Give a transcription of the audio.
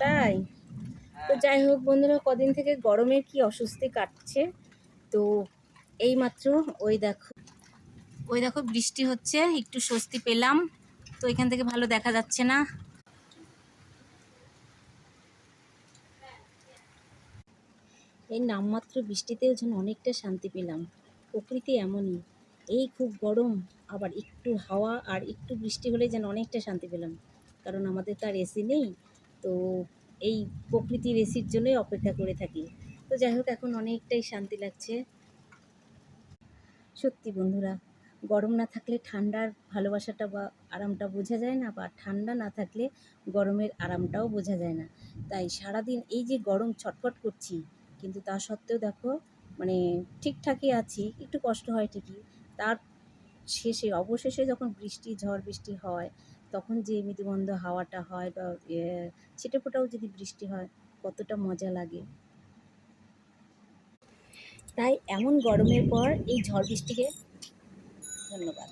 তাই তো যাই হোক বন্ধুরা, কদিন থেকে গরমের কি অস্বস্তি কাটছে। তো এই মাত্র ওই দেখো বৃষ্টি হচ্ছে, একটু স্বস্তি পেলাম। তো এখান থেকে ভালো দেখা যাচ্ছে না। এই নামমাত্র বৃষ্টিতেও যেন অনেকটা শান্তি পেলাম। প্রকৃতি এমনই, এই খুব গরম, আবার একটু হাওয়া আর একটু বৃষ্টি হলে যেন অনেকটা শান্তি পেলাম। কারণ আমাদের তো আর এসি নেই। তো এই প্রকৃতির এসির জন্যই অপেক্ষা করে থাকি। তো যাই হোক, এখন অনেকটাই শান্তি লাগছে। সত্যি বন্ধুরা, গরম না থাকলে ঠান্ডার ভালোবাসাটা বা আরামটা বোঝা যায় না, বা ঠান্ডা না থাকলে গরমের আরামটাও বোঝা যায় না। তাই সারাদিন এই যে গরম ছটফট করছি, কিন্তু তা সত্ত্বেও দেখো মানে ঠিকঠাকই আছি। একটু কষ্ট হয় ঠিকই, তার অবশেষে যখন ঝড় বৃষ্টি হয়, তখন যে মৃদুমন্দ হাওয়াটা হয় বা ছিটেফোঁটাও যদি বৃষ্টি হয়, কতটা মজা লাগে। তাই এমন গরমের পর এই ঝড় বৃষ্টিকে ধন্যবাদ।